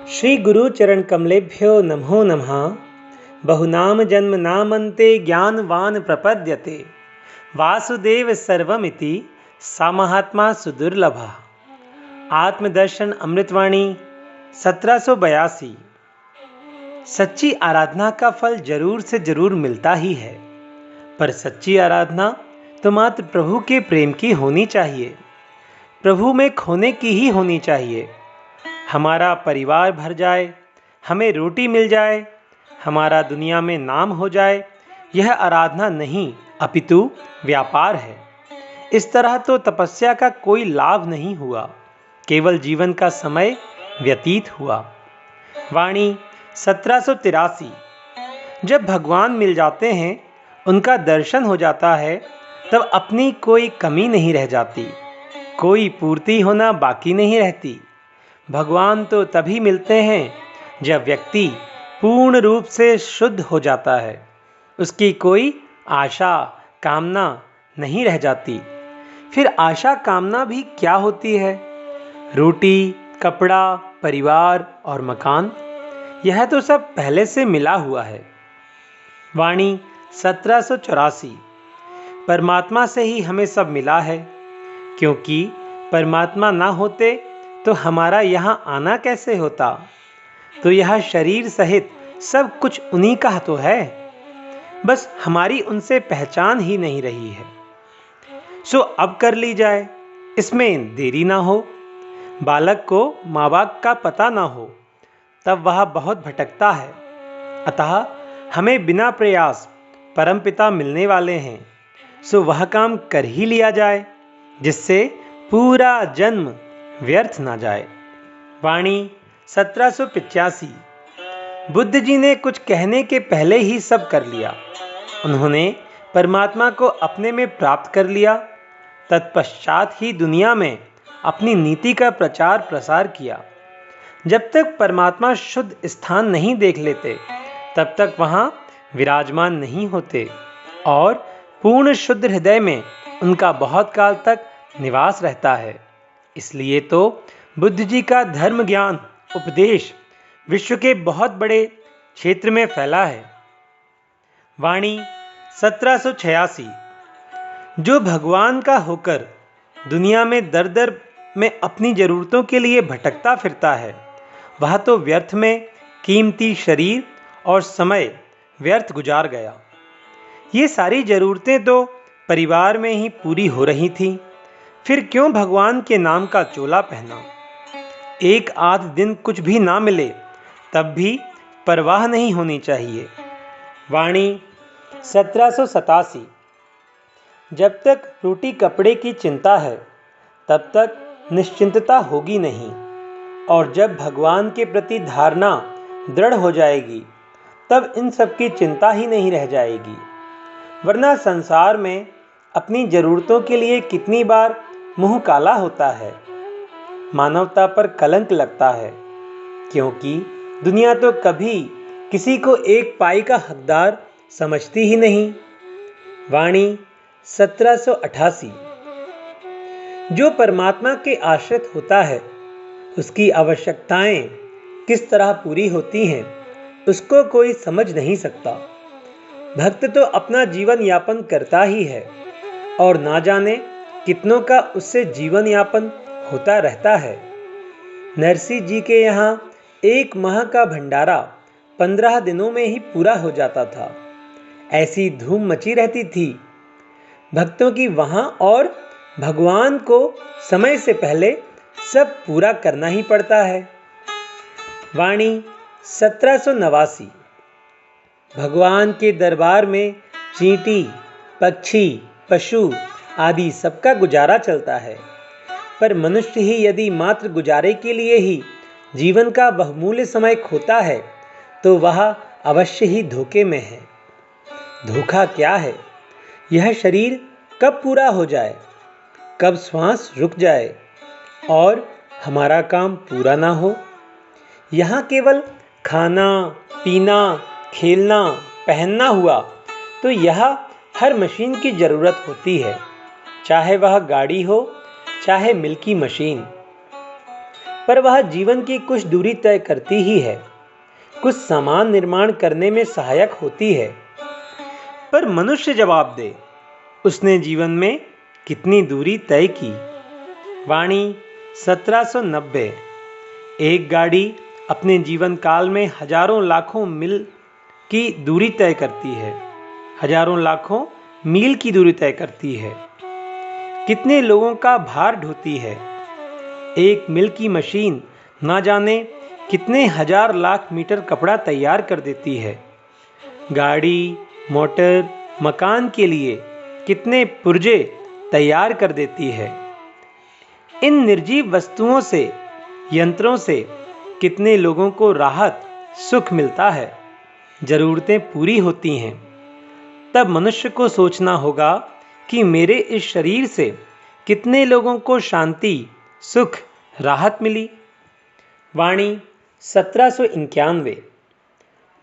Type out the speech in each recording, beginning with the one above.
श्री गुरु चरण कमलेभ्यो नमो नमः। बहुनाम जन्म नामन्ते ज्ञानवान प्रपद्यते वासुदेव सर्वमिति सा महात्मा सुदुर्लभा। आत्मदर्शन अमृतवाणी 1782। सच्ची आराधना का फल जरूर से जरूर मिलता ही है, पर सच्ची आराधना तो मात्र प्रभु के प्रेम की होनी चाहिए, प्रभु में खोने की ही होनी चाहिए। हमारा परिवार भर जाए, हमें रोटी मिल जाए, हमारा दुनिया में नाम हो जाए, यह आराधना नहीं अपितु व्यापार है। इस तरह तो तपस्या का कोई लाभ नहीं हुआ, केवल जीवन का समय व्यतीत हुआ। वाणी 1783। जब भगवान मिल जाते हैं, उनका दर्शन हो जाता है, तब अपनी कोई कमी नहीं रह जाती, कोई पूर्ति होना बाकी नहीं रहती। भगवान तो तभी मिलते हैं जब व्यक्ति पूर्ण रूप से शुद्ध हो जाता है, उसकी कोई आशा कामना नहीं रह जाती। फिर आशा कामना भी क्या होती है? रोटी, कपड़ा, परिवार और मकान, यह तो सब पहले से मिला हुआ है। वाणी 1784। परमात्मा से ही हमें सब मिला है, क्योंकि परमात्मा ना होते तो हमारा यहाँ आना कैसे होता? तो यह शरीर सहित सब कुछ उन्हीं का तो है, बस हमारी उनसे पहचान ही नहीं रही है। सो अब कर ली जाए, इसमें देरी ना हो। बालक को माँ बाप का पता ना हो, तब वह बहुत भटकता है। अतः हमें बिना प्रयास परमपिता मिलने वाले हैं, सो वह काम कर ही लिया जाए, जिससे पूरा जन्म व्यर्थ ना जाए। वाणी 1785। बुद्ध जी ने कुछ कहने के पहले ही सब कर लिया। उन्होंने परमात्मा को अपने में प्राप्त कर लिया, तत्पश्चात ही दुनिया में अपनी नीति का प्रचार प्रसार किया। जब तक परमात्मा शुद्ध स्थान नहीं देख लेते, तब तक वहाँ विराजमान नहीं होते, और पूर्ण शुद्ध हृदय में उनका बहुत काल तक निवास रहता है। इसलिए तो बुद्ध जी का धर्म ज्ञान उपदेश विश्व के बहुत बड़े क्षेत्र में फैला है। वाणी 1786। जो भगवान का होकर दुनिया में दर दर में अपनी जरूरतों के लिए भटकता फिरता है, वह तो व्यर्थ में कीमती शरीर और समय व्यर्थ गुजार गया। ये सारी जरूरतें तो परिवार में ही पूरी हो रही थीं, फिर क्यों भगवान के नाम का चोला पहना? एक आध दिन कुछ भी ना मिले, तब भी परवाह नहीं होनी चाहिए। वाणी 1787। जब तक रोटी कपड़े की चिंता है, तब तक निश्चिंतता होगी नहीं, और जब भगवान के प्रति धारणा दृढ़ हो जाएगी, तब इन सब की चिंता ही नहीं रह जाएगी। वरना संसार में अपनी जरूरतों के लिए कितनी बार मुंह काला होता है, मानवता पर कलंक लगता है, क्योंकि दुनिया तो कभी किसी को एक पाई का हकदार समझती ही नहीं। वाणी 1788। जो परमात्मा के आश्रित होता है, उसकी आवश्यकताएं किस तरह पूरी होती हैं, उसको कोई समझ नहीं सकता। भक्त तो अपना जीवन यापन करता ही है, और ना जाने कितनों का उससे जीवन यापन होता रहता है। नरसिंह जी के यहाँ 1 माह का भंडारा 15 दिनों में ही पूरा हो जाता था। ऐसी धूम मची रहती थी भक्तों की वहाँ, और भगवान को समय से पहले सब पूरा करना ही पड़ता है। वाणी 1789। भगवान के दरबार में चींटी, पक्षी, पशु आदि सबका गुजारा चलता है, पर मनुष्य ही यदि मात्र गुजारे के लिए ही जीवन का बहुमूल्य समय खोता है, तो वह अवश्य ही धोखे में है। धोखा क्या है? यह शरीर कब पूरा हो जाए, कब श्वास रुक जाए और हमारा काम पूरा ना हो। यहाँ केवल खाना, पीना, खेलना, पहनना हुआ, तो यह हर मशीन की ज़रूरत होती है, चाहे वह गाड़ी हो, चाहे मिल्की मशीन। पर वह जीवन की कुछ दूरी तय करती ही है, कुछ सामान निर्माण करने में सहायक होती है। पर मनुष्य जवाब दे, उसने जीवन में कितनी दूरी तय की। वाणी 1790। एक गाड़ी अपने जीवन काल में हजारों लाखों मील की दूरी तय करती है, हजारों लाखों मील की दूरी तय करती है। कितने लोगों का भार ढोती है। एक मिल की मशीन ना जाने कितने हजार लाख मीटर कपड़ा तैयार कर देती है। गाड़ी, मोटर, मकान के लिए कितने पुर्जे तैयार कर देती है। इन निर्जीव वस्तुओं से, यंत्रों से कितने लोगों को राहत, सुख मिलता है, जरूरतें पूरी होती हैं। तब मनुष्य को सोचना होगा कि मेरे इस शरीर से कितने लोगों को शांति, सुख, राहत मिली। वाणी 1791।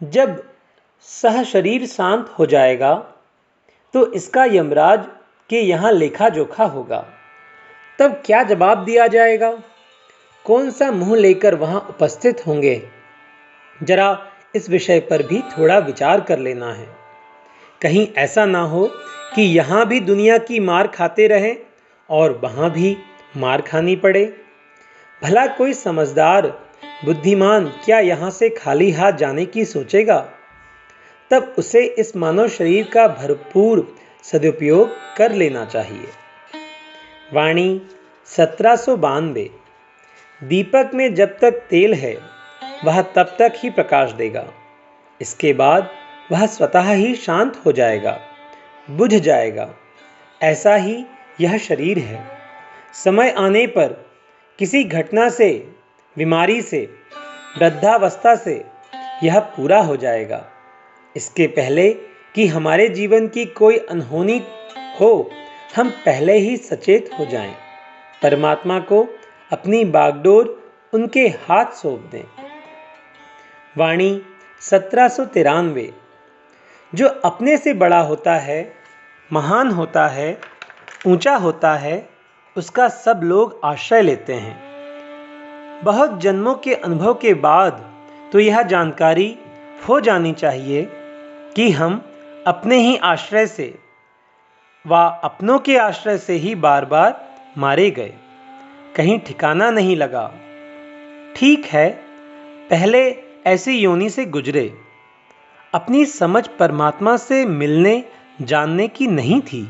जब सह शरीर शांत हो जाएगा तो इसका यमराज के यहाँ लेखा जोखा होगा। तब क्या जवाब दिया जाएगा, कौन सा मुंह लेकर वहां उपस्थित होंगे। जरा इस विषय पर भी थोड़ा विचार कर लेना है। कहीं ऐसा ना हो कि यहाँ भी दुनिया की मार खाते रहे और वहाँ भी मार खानी पड़े। भला कोई समझदार, बुद्धिमान क्या यहाँ से खाली हाथ जाने की सोचेगा। तब उसे इस मानव शरीर का भरपूर सदुपयोग कर लेना चाहिए। वाणी 1792। दीपक में जब तक तेल है वह तब तक ही प्रकाश देगा, इसके बाद वह स्वतः ही शांत हो जाएगा, बुझ जाएगा। ऐसा ही यह शरीर है। समय आने पर किसी घटना से, बीमारी से, वृद्धावस्था से यह पूरा हो जाएगा। इसके पहले कि हमारे जीवन की कोई अनहोनी हो, हम पहले ही सचेत हो जाएं, परमात्मा को अपनी बागडोर उनके हाथ सौंप दें। वाणी 1793। जो अपने से बड़ा होता है, महान होता है, ऊंचा होता है, उसका सब लोग आश्रय लेते हैं। बहुत जन्मों के अनुभव के बाद तो यह जानकारी हो जानी चाहिए कि हम अपने ही आश्रय से व अपनों के आश्रय से ही बार बार मारे गए, कहीं ठिकाना नहीं लगा। ठीक है, पहले ऐसी योनि से गुजरे, अपनी समझ परमात्मा से मिलने जानने की नहीं थी,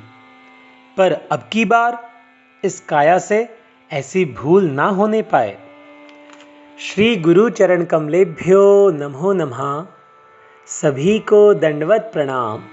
पर अब की बार इस काया से ऐसी भूल ना होने पाए। श्री गुरु चरण कमलेभ्यो नमो नमः। सभी को दंडवत प्रणाम।